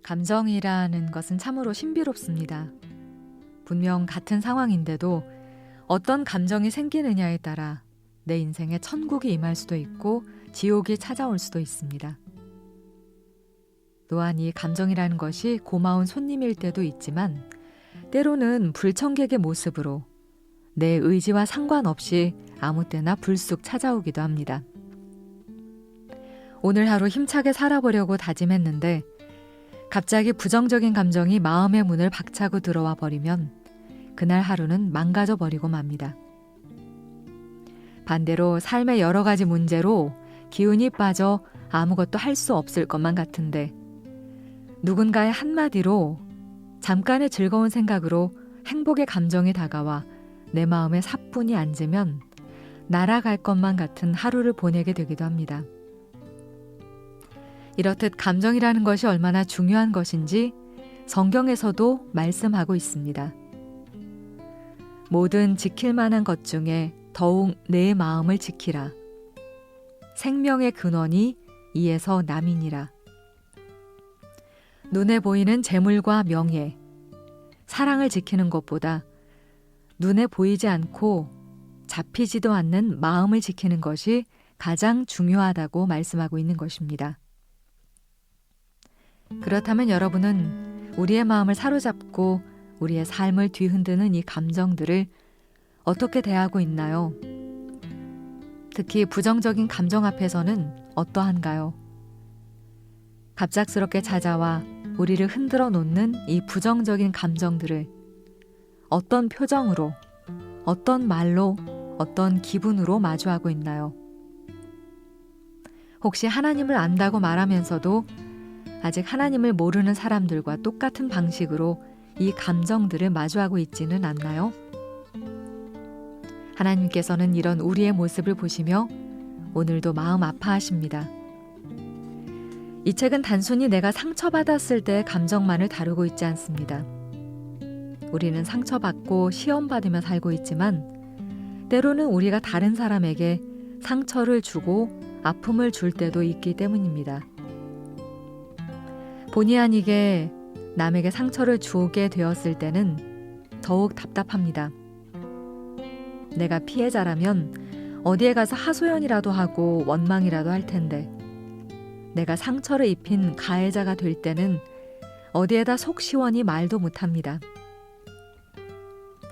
감정이라는 것은 참으로 신비롭습니다. 분명 같은 상황인데도 어떤 감정이 생기느냐에 따라 내 인생에 천국이 임할 수도 있고 지옥이 찾아올 수도 있습니다. 또한 이 감정이라는 것이 고마운 손님일 때도 있지만 때로는 불청객의 모습으로 내 의지와 상관없이 아무 때나 불쑥 찾아오기도 합니다. 오늘 하루 힘차게 살아보려고 다짐했는데 갑자기 부정적인 감정이 마음의 문을 박차고 들어와 버리면 그날 하루는 망가져 버리고 맙니다. 반대로 삶의 여러 가지 문제로 기운이 빠져 아무것도 할 수 없을 것만 같은데 누군가의 한마디로 잠깐의 즐거운 생각으로 행복의 감정이 다가와 내 마음에 사뿐히 앉으면 날아갈 것만 같은 하루를 보내게 되기도 합니다. 이렇듯 감정이라는 것이 얼마나 중요한 것인지 성경에서도 말씀하고 있습니다. 모든 지킬 만한 것 중에 더욱 내 마음을 지키라. 생명의 근원이 이에서 남이니라. 눈에 보이는 재물과 명예, 사랑을 지키는 것보다 눈에 보이지 않고 잡히지도 않는 마음을 지키는 것이 가장 중요하다고 말씀하고 있는 것입니다. 그렇다면 여러분은 우리의 마음을 사로잡고 우리의 삶을 뒤흔드는 이 감정들을 어떻게 대하고 있나요? 특히 부정적인 감정 앞에서는 어떠한가요? 갑작스럽게 찾아와 우리를 흔들어 놓는 이 부정적인 감정들을 어떤 표정으로, 어떤 말로, 어떤 기분으로 마주하고 있나요? 혹시 하나님을 안다고 말하면서도 아직 하나님을 모르는 사람들과 똑같은 방식으로 이 감정들을 마주하고 있지는 않나요? 하나님께서는 이런 우리의 모습을 보시며 오늘도 마음 아파하십니다. 이 책은 단순히 내가 상처받았을 때의 감정만을 다루고 있지 않습니다. 우리는 상처받고 시험받으며 살고 있지만 때로는 우리가 다른 사람에게 상처를 주고 아픔을 줄 때도 있기 때문입니다. 본의 아니게 남에게 상처를 주게 되었을 때는 더욱 답답합니다. 내가 피해자라면 어디에 가서 하소연이라도 하고 원망이라도 할 텐데 내가 상처를 입힌 가해자가 될 때는 어디에다 속 시원히 말도 못합니다.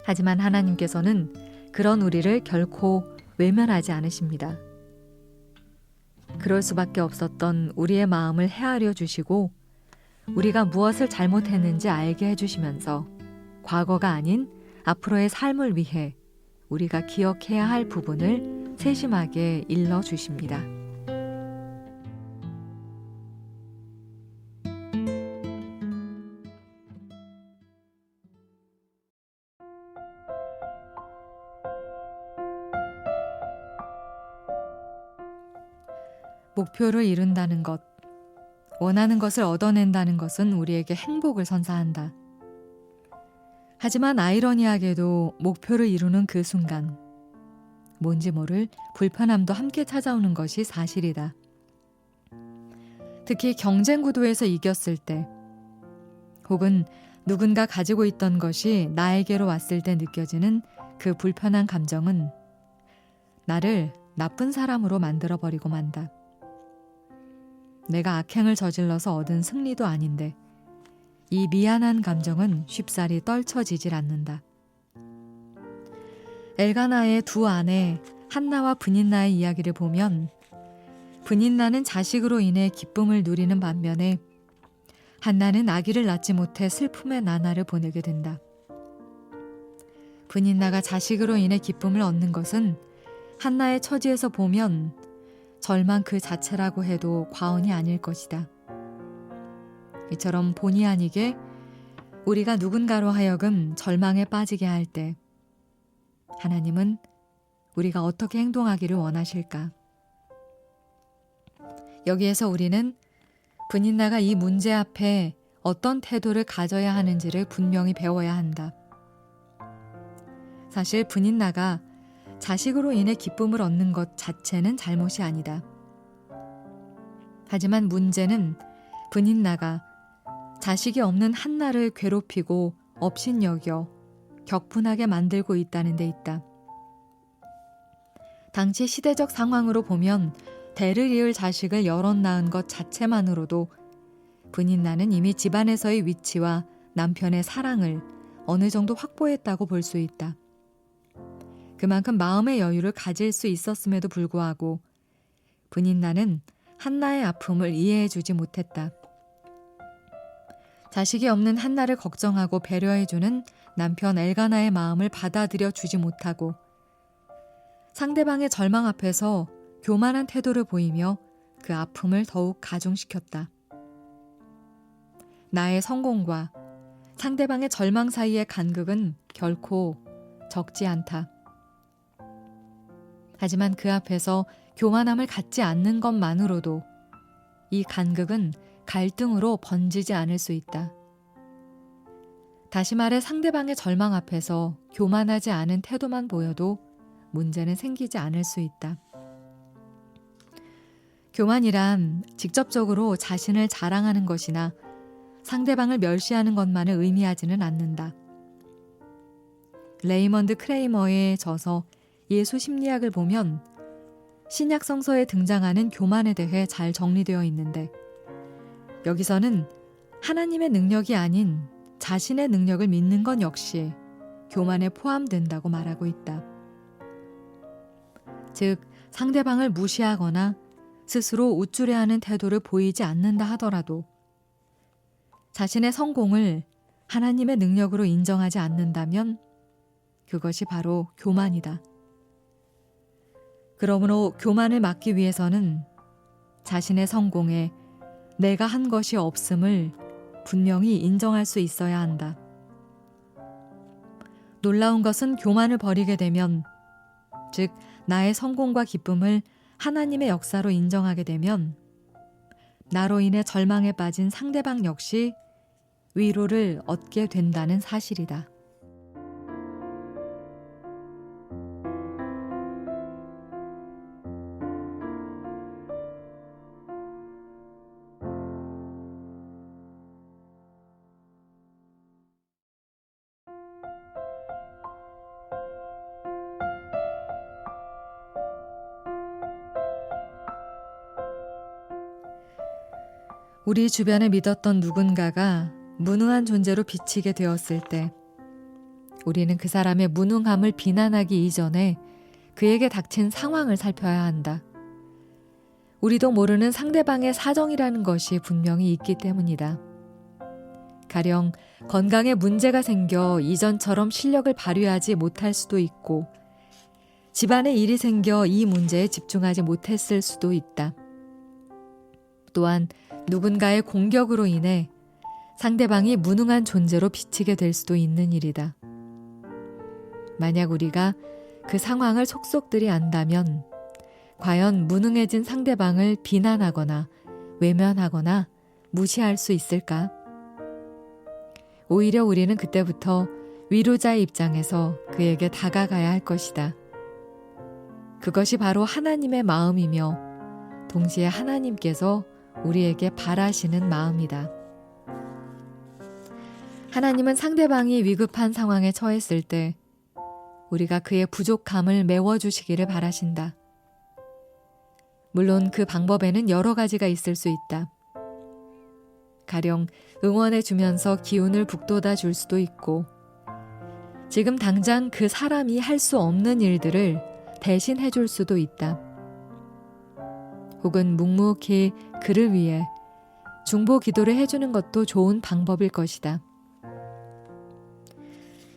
하지만 하나님께서는 그런 우리를 결코 외면하지 않으십니다. 그럴 수밖에 없었던 우리의 마음을 헤아려 주시고 우리가 무엇을 잘못했는지 알게 해주시면서 과거가 아닌 앞으로의 삶을 위해 우리가 기억해야 할 부분을 세심하게 일러주십니다. 목표를 이룬다는 것, 원하는 것을 얻어낸다는 것은 우리에게 행복을 선사한다. 하지만 아이러니하게도 목표를 이루는 그 순간 뭔지 모를 불편함도 함께 찾아오는 것이 사실이다. 특히 경쟁 구도에서 이겼을 때 혹은 누군가 가지고 있던 것이 나에게로 왔을 때 느껴지는 그 불편한 감정은 나를 나쁜 사람으로 만들어버리고 만다. 내가 악행을 저질러서 얻은 승리도 아닌데 이 미안한 감정은 쉽사리 떨쳐지질 않는다. 엘가나의 두 아내 한나와 브닌나의 이야기를 보면 브닌나는 자식으로 인해 기쁨을 누리는 반면에 한나는 아기를 낳지 못해 슬픔의 나날을 보내게 된다. 브닌나가 자식으로 인해 기쁨을 얻는 것은 한나의 처지에서 보면 절망 그 자체라고 해도 과언이 아닐 것이다. 이처럼 본의 아니게 우리가 누군가로 하여금 절망에 빠지게 할 때 하나님은 우리가 어떻게 행동하기를 원하실까? 여기에서 우리는 브닌나가 이 문제 앞에 어떤 태도를 가져야 하는지를 분명히 배워야 한다. 사실 브닌나가 자식으로 인해 기쁨을 얻는 것 자체는 잘못이 아니다. 하지만 문제는 브닌나가 자식이 없는 한나를 괴롭히고 업신여겨 격분하게 만들고 있다는 데 있다. 당시 시대적 상황으로 보면 대를 이을 자식을 여럿 낳은 것 자체만으로도 분인나는 이미 집안에서의 위치와 남편의 사랑을 어느 정도 확보했다고 볼 수 있다. 그만큼 마음의 여유를 가질 수 있었음에도 불구하고 분인나는 한나의 아픔을 이해해주지 못했다. 자식이 없는 한나를 걱정하고 배려해주는 남편 엘가나의 마음을 받아들여 주지 못하고 상대방의 절망 앞에서 교만한 태도를 보이며 그 아픔을 더욱 가중시켰다. 나의 성공과 상대방의 절망 사이의 간극은 결코 적지 않다. 하지만 그 앞에서 교만함을 갖지 않는 것만으로도 이 간극은 갈등으로 번지지 않을 수 있다. 다시 말해 상대방의 절망 앞에서 교만하지 않은 태도만 보여도 문제는 생기지 않을 수 있다. 교만이란 직접적으로 자신을 자랑하는 것이나 상대방을 멸시하는 것만을 의미하지는 않는다. 레이먼드 크레이머의 저서 예수 심리학을 보면 신약 성서에 등장하는 교만에 대해 잘 정리되어 있는데 여기서는 하나님의 능력이 아닌 자신의 능력을 믿는 것 역시 교만에 포함된다고 말하고 있다. 즉 상대방을 무시하거나 스스로 우쭐해하는 태도를 보이지 않는다 하더라도 자신의 성공을 하나님의 능력으로 인정하지 않는다면 그것이 바로 교만이다. 그러므로 교만을 막기 위해서는 자신의 성공에 내가 한 것이 없음을 분명히 인정할 수 있어야 한다. 놀라운 것은 교만을 버리게 되면, 즉 나의 성공과 기쁨을 하나님의 역사로 인정하게 되면 나로 인해 절망에 빠진 상대방 역시 위로를 얻게 된다는 사실이다. 우리 주변에 믿었던 누군가가 무능한 존재로 비치게 되었을 때 우리는 그 사람의 무능함을 비난하기 이전에 그에게 닥친 상황을 살펴야 한다. 우리도 모르는 상대방의 사정이라는 것이 분명히 있기 때문이다. 가령 건강에 문제가 생겨 이전처럼 실력을 발휘하지 못할 수도 있고 집안에 일이 생겨 이 문제에 집중하지 못했을 수도 있다. 또한 누군가의 공격으로 인해 상대방이 무능한 존재로 비치게 될 수도 있는 일이다. 만약 우리가 그 상황을 속속들이 안다면 과연 무능해진 상대방을 비난하거나 외면하거나 무시할 수 있을까? 오히려 우리는 그때부터 위로자의 입장에서 그에게 다가가야 할 것이다. 그것이 바로 하나님의 마음이며 동시에 하나님께서 우리에게 바라시는 마음이다. 하나님은 상대방이 위급한 상황에 처했을 때 우리가 그의 부족함을 메워주시기를 바라신다. 물론 그 방법에는 여러 가지가 있을 수 있다. 가령 응원해주면서 기운을 북돋아 줄 수도 있고 지금 당장 그 사람이 할 수 없는 일들을 대신 해줄 수도 있다. 혹은 묵묵히 그를 위해 중보 기도를 해주는 것도 좋은 방법일 것이다.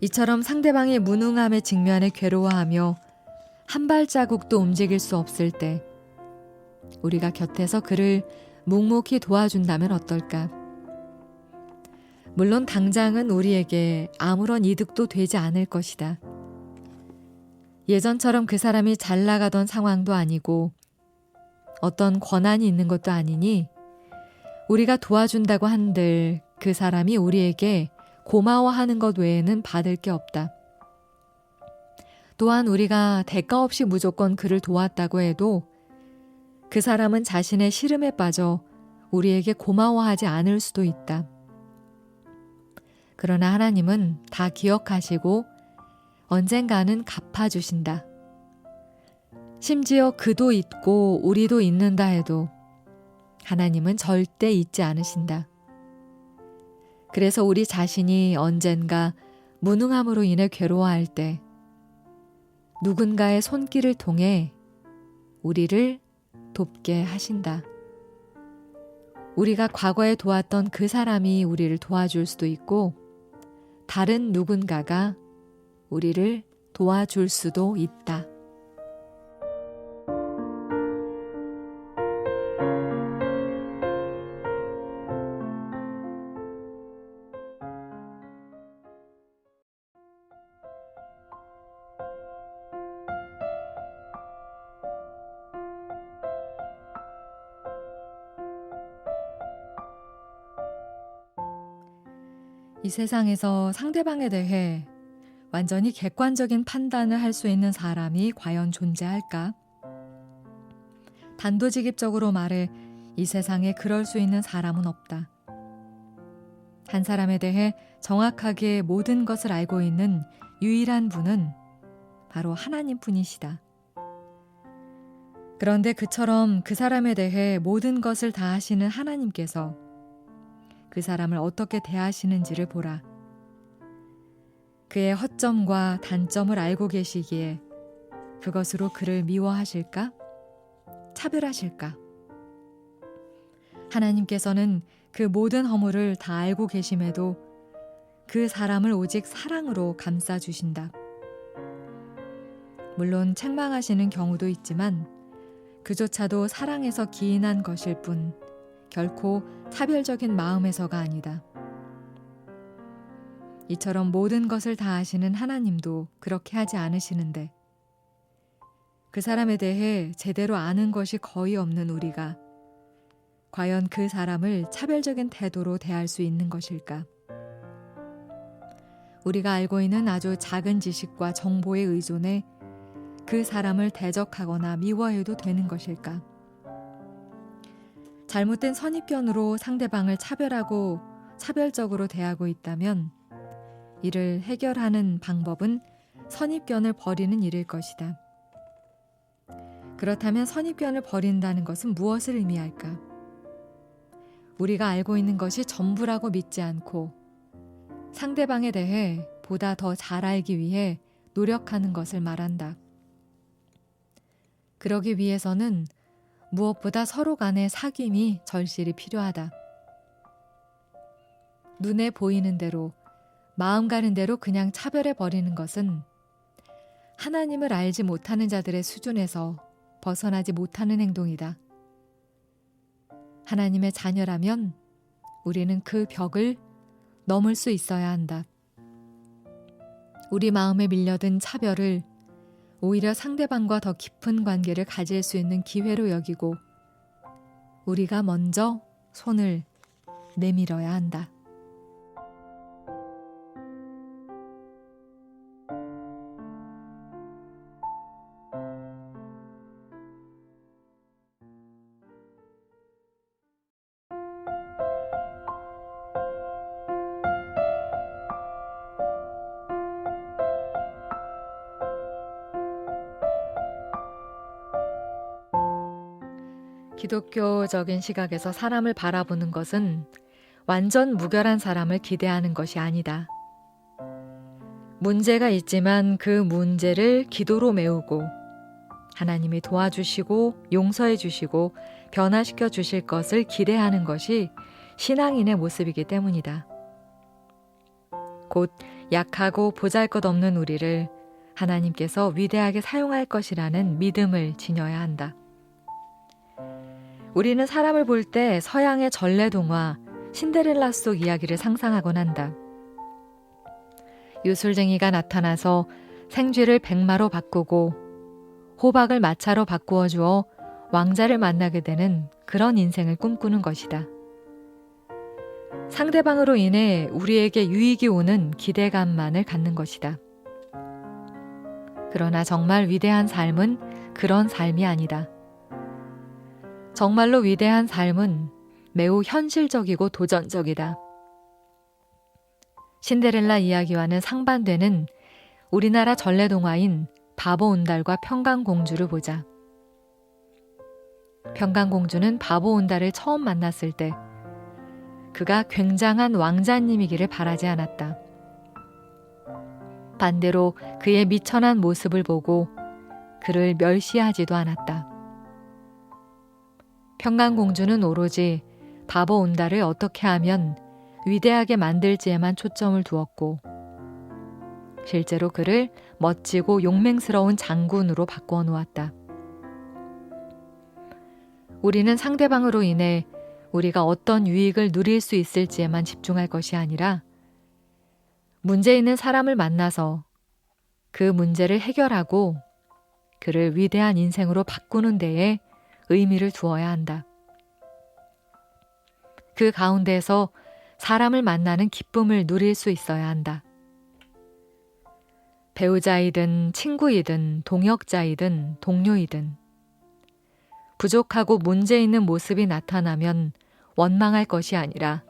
이처럼 상대방의 무능함에 직면해 괴로워하며 한 발자국도 움직일 수 없을 때 우리가 곁에서 그를 묵묵히 도와준다면 어떨까? 물론 당장은 우리에게 아무런 이득도 되지 않을 것이다. 예전처럼 그 사람이 잘 나가던 상황도 아니고 어떤 권한이 있는 것도 아니니 우리가 도와준다고 한들 그 사람이 우리에게 고마워하는 것 외에는 받을 게 없다. 또한 우리가 대가 없이 무조건 그를 도왔다고 해도 그 사람은 자신의 시름에 빠져 우리에게 고마워하지 않을 수도 있다. 그러나 하나님은 다 기억하시고 언젠가는 갚아주신다. 심지어 그도 있고 우리도 있는다 해도 하나님은 절대 잊지 않으신다. 그래서 우리 자신이 언젠가 무능함으로 인해 괴로워할 때 누군가의 손길을 통해 우리를 돕게 하신다. 우리가 과거에 도왔던 그 사람이 우리를 도와줄 수도 있고 다른 누군가가 우리를 도와줄 수도 있다. 이 세상에서 상대방에 대해 완전히 객관적인 판단을 할 수 있는 사람이 과연 존재할까? 단도직입적으로 말해 이 세상에 그럴 수 있는 사람은 없다. 한 사람에 대해 정확하게 모든 것을 알고 있는 유일한 분은 바로 하나님뿐이시다. 그런데 그처럼 그 사람에 대해 모든 것을 다 아시는 하나님께서 그 사람을 어떻게 대하시는지를 보라. 그의 허점과 단점을 알고 계시기에 그것으로 그를 미워하실까? 차별하실까? 하나님께서는 그 모든 허물을 다 알고 계심에도 그 사람을 오직 사랑으로 감싸주신다. 물론 책망하시는 경우도 있지만 그조차도 사랑에서 기인한 것일 뿐 결코 차별적인 마음에서가 아니다. 이처럼 모든 것을 다 아시는 하나님도 그렇게 하지 않으시는데 그 사람에 대해 제대로 아는 것이 거의 없는 우리가 과연 그 사람을 차별적인 태도로 대할 수 있는 것일까? 우리가 알고 있는 아주 작은 지식과 정보에 의존해 그 사람을 대적하거나 미워해도 되는 것일까? 잘못된 선입견으로 상대방을 차별하고 차별적으로 대하고 있다면 이를 해결하는 방법은 선입견을 버리는 일일 것이다. 그렇다면 선입견을 버린다는 것은 무엇을 의미할까? 우리가 알고 있는 것이 전부라고 믿지 않고 상대방에 대해 보다 더 잘 알기 위해 노력하는 것을 말한다. 그러기 위해서는 무엇보다 서로 간의 사귐이 절실히 필요하다. 눈에 보이는 대로, 마음 가는 대로 그냥 차별해버리는 것은 하나님을 알지 못하는 자들의 수준에서 벗어나지 못하는 행동이다. 하나님의 자녀라면 우리는 그 벽을 넘을 수 있어야 한다. 우리 마음에 밀려든 차별을 오히려 상대방과 더 깊은 관계를 가질 수 있는 기회로 여기고 우리가 먼저 손을 내밀어야 한다. 기독교적인 시각에서 사람을 바라보는 것은 완전 무결한 사람을 기대하는 것이 아니다. 문제가 있지만 그 문제를 기도로 메우고 하나님이 도와주시고 용서해 주시고 변화시켜 주실 것을 기대하는 것이 신앙인의 모습이기 때문이다. 곧 약하고 보잘것없는 우리를 하나님께서 위대하게 사용할 것이라는 믿음을 지녀야 한다. 우리는 사람을 볼 때 서양의 전래동화 신데렐라 속 이야기를 상상하곤 한다. 유술쟁이가 나타나서 생쥐를 백마로 바꾸고 호박을 마차로 바꾸어 주어 왕자를 만나게 되는 그런 인생을 꿈꾸는 것이다. 상대방으로 인해 우리에게 유익이 오는 기대감만을 갖는 것이다. 그러나 정말 위대한 삶은 그런 삶이 아니다. 정말로 위대한 삶은 매우 현실적이고 도전적이다. 신데렐라 이야기와는 상반되는 우리나라 전래동화인 바보온달과 평강공주를 보자. 평강공주는 바보온달을 처음 만났을 때 그가 굉장한 왕자님이기를 바라지 않았다. 반대로 그의 미천한 모습을 보고 그를 멸시하지도 않았다. 평강공주는 오로지 바보온달을 어떻게 하면 위대하게 만들지에만 초점을 두었고 실제로 그를 멋지고 용맹스러운 장군으로 바꾸어 놓았다. 우리는 상대방으로 인해 우리가 어떤 유익을 누릴 수 있을지에만 집중할 것이 아니라 문제 있는 사람을 만나서 그 문제를 해결하고 그를 위대한 인생으로 바꾸는 데에 의미를 두어야 한다. 그 가운데서 사람을 만나는 기쁨을 누릴 수 있어야 한다. 배우자이든 친구이든 동역자이든 동료이든 부족하고 문제 있는 모습이 나타나면 원망할 것이 아니라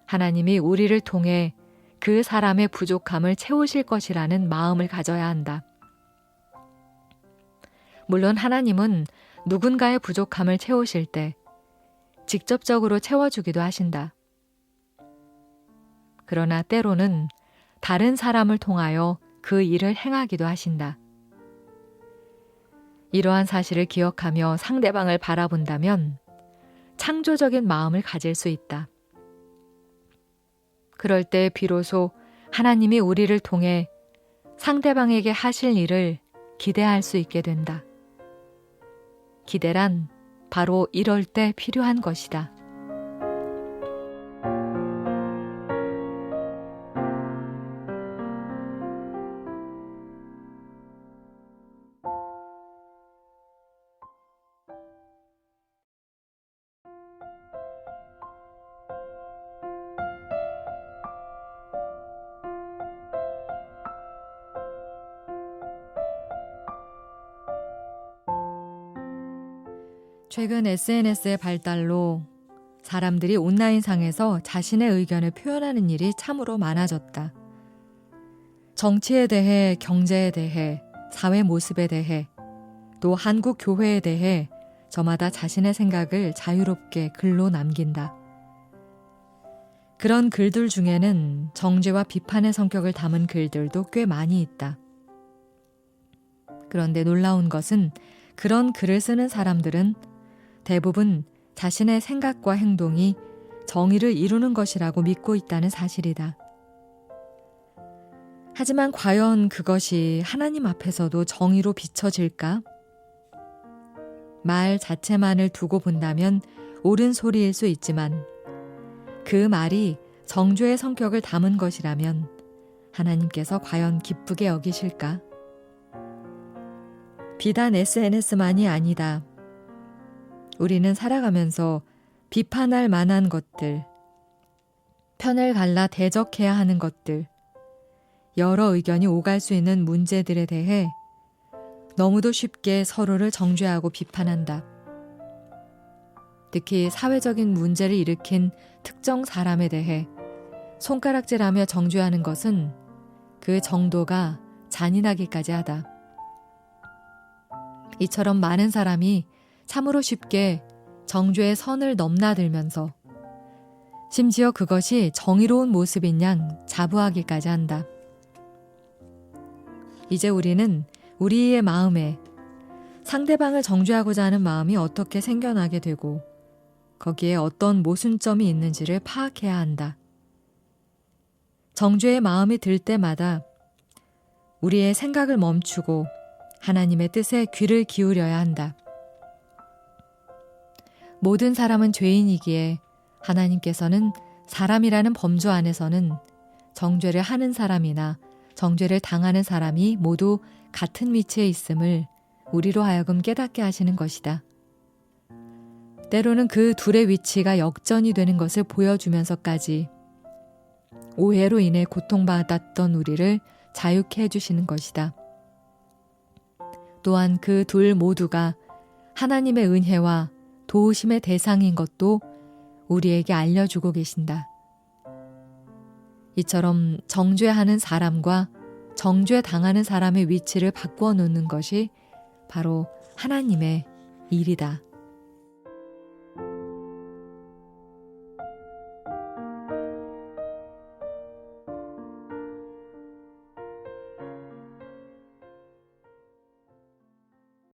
하나님이 우리를 통해 그 사람의 부족함을 채우실 것이라는 마음을 가져야 한다. 물론 하나님은 누군가의 부족함을 채우실 때 직접적으로 채워주기도 하신다. 그러나 때로는 다른 사람을 통하여 그 일을 행하기도 하신다. 이러한 사실을 기억하며 상대방을 바라본다면 창조적인 마음을 가질 수 있다. 그럴 때 비로소 하나님이 우리를 통해 상대방에게 하실 일을 기대할 수 있게 된다. 기대란 바로 이럴 때 필요한 것이다. 최근 SNS의 발달로 사람들이 온라인상에서 자신의 의견을 표현하는 일이 참으로 많아졌다. 정치에 대해, 경제에 대해, 사회 모습에 대해, 또 한국 교회에 대해 저마다 자신의 생각을 자유롭게 글로 남긴다. 그런 글들 중에는 정죄와 비판의 성격을 담은 글들도 꽤 많이 있다. 그런데 놀라운 것은 그런 글을 쓰는 사람들은 대부분 자신의 생각과 행동이 정의를 이루는 것이라고 믿고 있다는 사실이다. 하지만 과연 그것이 하나님 앞에서도 정의로 비춰질까? 말 자체만을 두고 본다면 옳은 소리일 수 있지만 그 말이 정죄의 성격을 담은 것이라면 하나님께서 과연 기쁘게 여기실까? 비단 SNS만이 아니다. 우리는 살아가면서 비판할 만한 것들, 편을 갈라 대적해야 하는 것들, 여러 의견이 오갈 수 있는 문제들에 대해 너무도 쉽게 서로를 정죄하고 비판한다. 특히 사회적인 문제를 일으킨 특정 사람에 대해 손가락질하며 정죄하는 것은 그 정도가 잔인하기까지 하다. 이처럼 많은 사람이 참으로 쉽게 정죄의 선을 넘나들면서 심지어 그것이 정의로운 모습인 양 자부하기까지 한다. 이제 우리는 우리의 마음에 상대방을 정죄하고자 하는 마음이 어떻게 생겨나게 되고 거기에 어떤 모순점이 있는지를 파악해야 한다. 정죄의 마음이 들 때마다 우리의 생각을 멈추고 하나님의 뜻에 귀를 기울여야 한다. 모든 사람은 죄인이기에 하나님께서는 사람이라는 범주 안에서는 정죄를 하는 사람이나 정죄를 당하는 사람이 모두 같은 위치에 있음을 우리로 하여금 깨닫게 하시는 것이다. 때로는 그 둘의 위치가 역전이 되는 것을 보여주면서까지 오해로 인해 고통받았던 우리를 자유케 해주시는 것이다. 또한 그 둘 모두가 하나님의 은혜와 도우심의 대상인 것도 우리에게 알려주고 계신다. 이처럼 정죄하는 사람과 정죄당하는 사람의 위치를 바꾸어 놓는 것이 바로 하나님의 일이다.